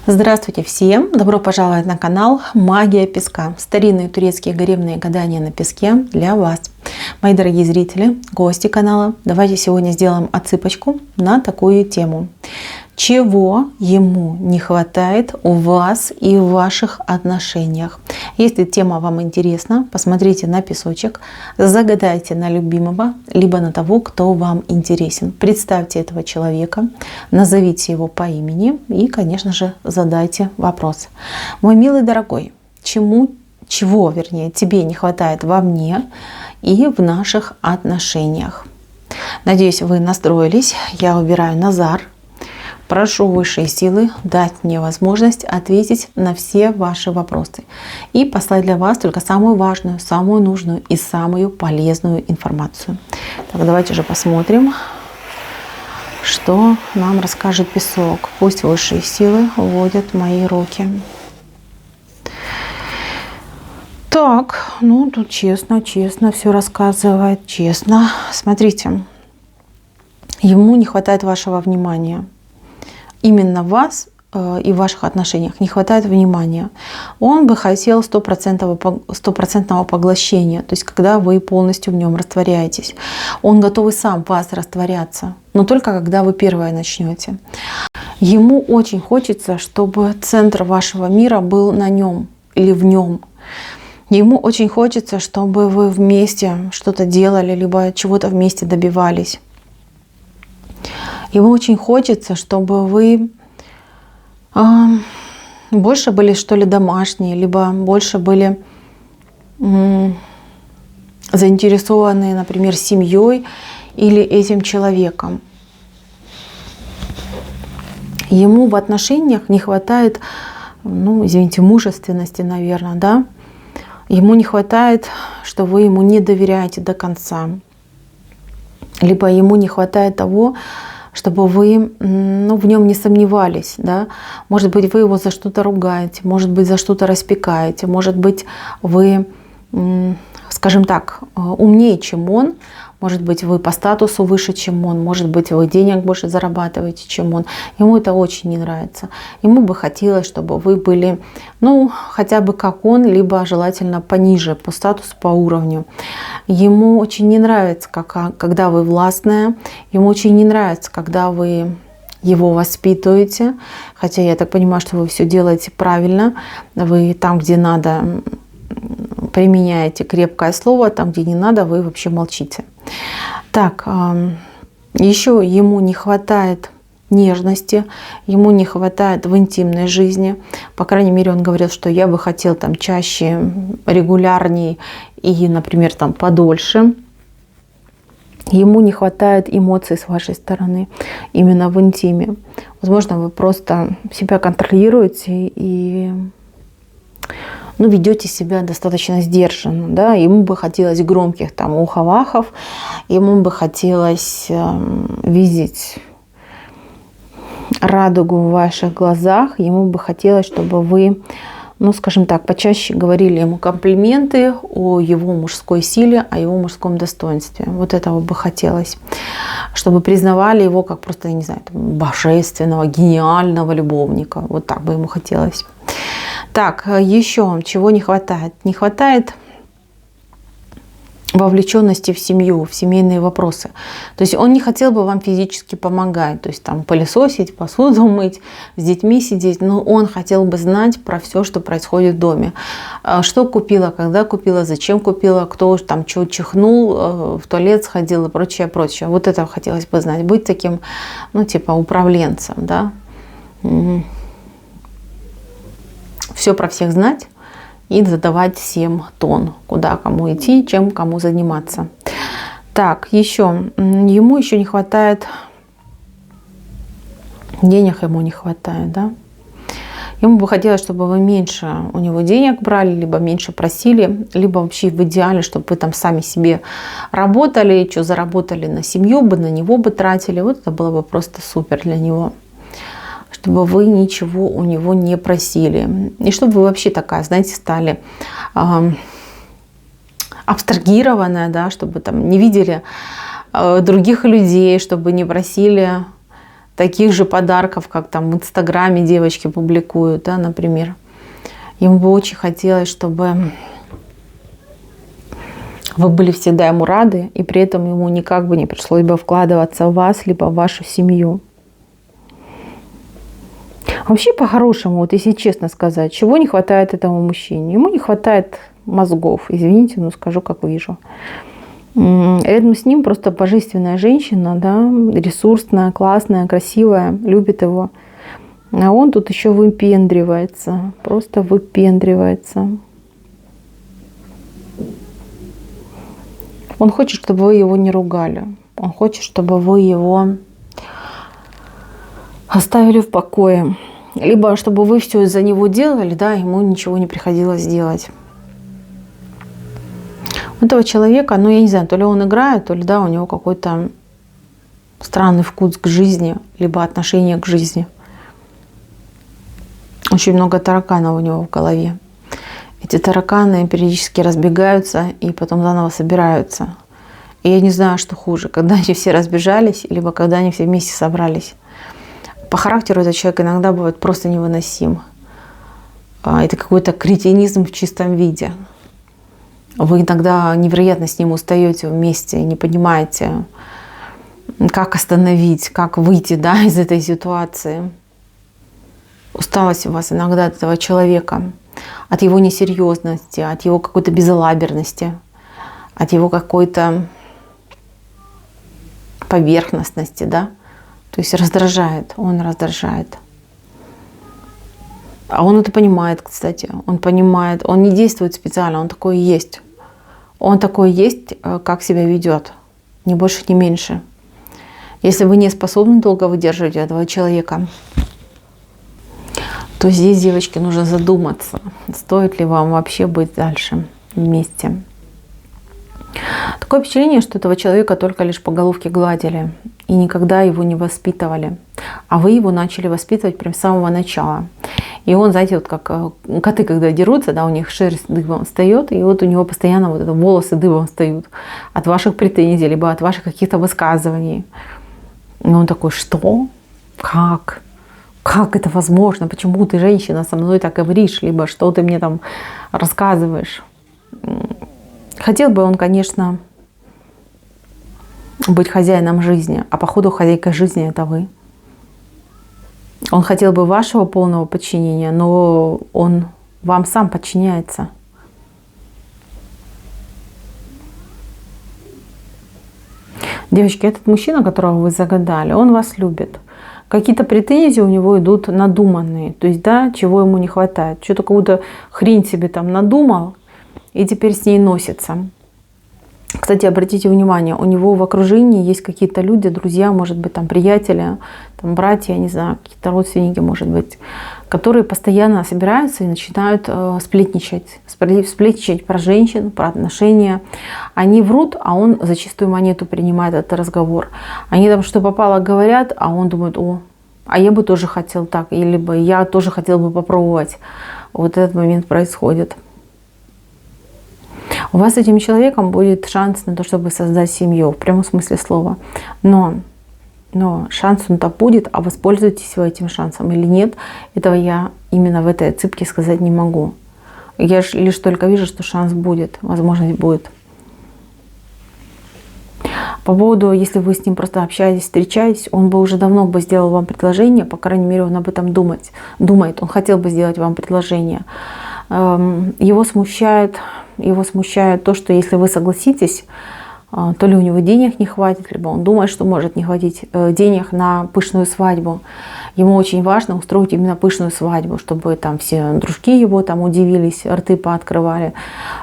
Здравствуйте всем! Добро пожаловать на канал Магия Песка. Старинные турецкие гаремные гадания на песке для вас. Мои дорогие зрители, гости канала, давайте сегодня сделаем отсыпочку на такую тему. Чего ему не хватает у вас и в ваших отношениях? Если тема вам интересна, посмотрите на песочек, загадайте на любимого, либо на того, кто вам интересен. Представьте этого человека, назовите его по имени и, конечно же, задайте вопрос. Мой милый дорогой, чего тебе не хватает во мне и в наших отношениях? Надеюсь, вы настроились. Я убираю Назар. Прошу высшие силы дать мне возможность ответить на все ваши вопросы и послать для вас только самую важную, самую нужную и самую полезную информацию. Так, давайте же посмотрим, что нам расскажет песок. Пусть высшие силы вводят мои руки. Так, ну тут честно все рассказывает, честно. Смотрите, ему не хватает вашего внимания. Именно вас и в ваших отношениях не хватает внимания. Он бы хотел стопроцентного поглощения, то есть когда вы полностью в нем растворяетесь. Он готов и сам в вас растворяться, но только когда вы первое начнете. Ему очень хочется, чтобы центр вашего мира был на нем или в нем. Ему очень хочется, чтобы вы вместе что-то делали, либо чего-то вместе добивались. Ему очень хочется, чтобы вы больше были, что ли, домашние, либо больше были заинтересованы, например, семьей или этим человеком. Ему в отношениях не хватает, мужественности, наверное, да? Ему не хватает, что вы ему не доверяете до конца. Либо ему не хватает того, чтобы вы в нем не сомневались. Да? Может быть, вы его за что-то ругаете, может быть, за что-то распекаете, может быть, вы, скажем так, умнее, чем он, может быть, вы по статусу выше, чем он, может быть, вы денег больше зарабатываете, чем он. Ему это очень не нравится. Ему бы хотелось, чтобы вы были, хотя бы как он, либо желательно пониже по статусу, по уровню. Ему очень не нравится, когда вы властная. Ему очень не нравится, когда вы его воспитываете. Хотя я так понимаю, что вы все делаете правильно. Вы там, где надо, применяете крепкое слово, там, где не надо, вы вообще молчите. Так, еще ему не хватает нежности, ему не хватает в интимной жизни. По крайней мере, он говорил, что я бы хотел там чаще, регулярней и, например, там подольше. Ему не хватает эмоций с вашей стороны, именно в интиме. Возможно, вы просто себя контролируете и ведете себя достаточно сдержанно. Да? Ему бы хотелось громких там ухов-ахов, ему бы хотелось видеть радугу в ваших глазах, ему бы хотелось, чтобы вы, скажем так, почаще говорили ему комплименты о его мужской силе, о его мужском достоинстве. Вот этого бы хотелось. Чтобы признавали его как просто, я не знаю, божественного, гениального любовника. Вот так бы ему хотелось. Так, еще чего не хватает? Не хватает вовлеченности в семью, в семейные вопросы. То есть он не хотел бы вам физически помогать, то есть там пылесосить, посуду мыть, с детьми сидеть, но он хотел бы знать про все, что происходит в доме. Что купила, когда купила, зачем купила, кто там что чихнул, в туалет сходил и прочее, прочее. Вот это хотелось бы знать. Быть таким, управленцем, да. Все про всех знать и задавать всем тон, куда кому идти, чем кому заниматься. Так, ему еще не хватает, денег ему не хватает, да? Ему бы хотелось, чтобы вы меньше у него денег брали, либо меньше просили, либо вообще в идеале, чтобы вы там сами себе работали, что заработали на семью бы, на него бы тратили. Вот это было бы просто супер для него. Чтобы вы ничего у него не просили. И чтобы вы вообще такая, знаете, стали абстрагированная, да, чтобы там не видели других людей, чтобы не просили таких же подарков, как там в Инстаграме девочки публикуют, да, например. Ему бы очень хотелось, чтобы вы были всегда ему рады, и при этом ему никак бы не пришлось бы вкладываться в вас, либо в вашу семью. Вообще, по-хорошему, вот если честно сказать, чего не хватает этому мужчине? Ему не хватает мозгов, извините, но скажу, как вижу. Рядом с ним просто божественная женщина, да, ресурсная, классная, красивая, любит его. А он тут еще выпендривается, просто выпендривается. Он хочет, чтобы вы его не ругали. Он хочет, чтобы вы его оставили в покое. Либо чтобы вы все из-за него делали, да, ему ничего не приходилось делать. У этого человека, ну я не знаю, то ли он играет, то ли да, у него какой-то странный вкус к жизни, либо отношение к жизни. Очень много тараканов у него в голове. Эти тараканы периодически разбегаются и потом заново собираются. И я не знаю, что хуже, когда они все разбежались, либо когда они все вместе собрались. По характеру этот человек иногда бывает просто невыносим. Это какой-то кретинизм в чистом виде. Вы иногда невероятно с ним устаете вместе, не понимаете, как остановить, как выйти, да, из этой ситуации. Усталость у вас иногда от этого человека, от его несерьезности, от его какой-то безалаберности, от его какой-то поверхностности, да. То есть раздражает, он раздражает. А он это понимает, кстати. Он понимает, он не действует специально, он такой и есть. Он такой и есть, как себя ведет. Ни больше, ни меньше. Если вы не способны долго выдерживать этого человека, то здесь, девочки, нужно задуматься, стоит ли вам вообще быть дальше вместе. Такое впечатление, что этого человека только лишь по головке гладили и никогда его не воспитывали. А вы его начали воспитывать прямо с самого начала. И он, знаете, вот как коты, когда дерутся, да, у них шерсть дыбом встает, и вот у него постоянно вот это волосы дыбом встают от ваших претензий, либо от ваших каких-то высказываний. И он такой: что? Как? Как это возможно? Почему ты, женщина, со мной так говоришь? Либо что ты мне там рассказываешь? Хотел бы он, конечно, быть хозяином жизни, а походу хозяйкой жизни это вы. Он хотел бы вашего полного подчинения, но он вам сам подчиняется. Девочки, этот мужчина, которого вы загадали, он вас любит. Какие-то претензии у него идут надуманные. То есть, да, чего ему не хватает. Что-то какую-то хрень себе там надумал и теперь с ней носится. Кстати, обратите внимание, у него в окружении есть какие-то люди, друзья, может быть, там приятели, там братья, не знаю, какие-то родственники, может быть, которые постоянно собираются и начинают сплетничать про женщин, про отношения. Они врут, а он за чистую монету принимает этот разговор. Они там что попало говорят, а он думает: о, а я бы тоже хотел так, или бы я тоже хотел бы попробовать. Вот этот момент происходит. У вас с этим человеком будет шанс на то, чтобы создать семью, в прямом смысле слова. Но шанс он-то будет, а воспользуетесь вы этим шансом или нет, этого я именно в этой цыпке сказать не могу. Я лишь только вижу, что шанс будет, возможность будет. По поводу, если вы с ним просто общаетесь, встречаетесь, он бы уже давно бы сделал вам предложение, по крайней мере, он об этом думает. Он хотел бы сделать вам предложение. Его смущает то, что если вы согласитесь, то ли у него денег не хватит, либо он думает, что может не хватить денег на пышную свадьбу. Ему очень важно устроить именно пышную свадьбу, чтобы там все дружки его там удивились, рты пооткрывали,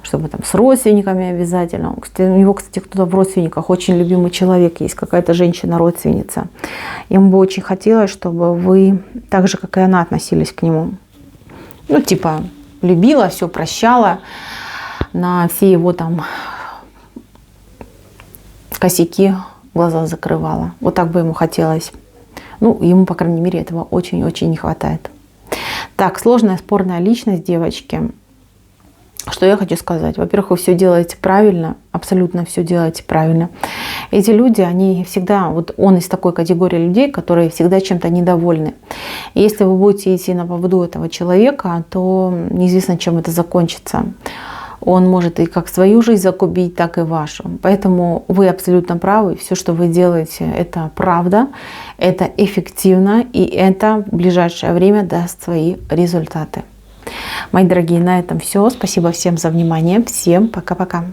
чтобы там с родственниками обязательно. У него, кстати, кто-то в родственниках очень любимый человек, есть какая-то женщина-родственница. Ему бы очень хотелось, чтобы вы так же, как и она, относились к нему. Ну, типа, любила, все прощала, на все его там косяки глаза закрывала. Вот так бы ему хотелось. Ну, ему, по крайней мере, этого очень-очень не хватает. Так, сложная, спорная личность, девочки. Что я хочу сказать? Во-первых, вы все делаете правильно, абсолютно все делаете правильно. Эти люди, они всегда, вот он из такой категории людей, которые всегда чем-то недовольны. И если вы будете идти на поводу этого человека, то неизвестно, чем это закончится. Он может и как свою жизнь загубить, так и вашу. Поэтому вы абсолютно правы. Все, что вы делаете, это правда, это эффективно, и это в ближайшее время даст свои результаты. Мои дорогие, на этом все. Спасибо всем за внимание. Всем пока-пока.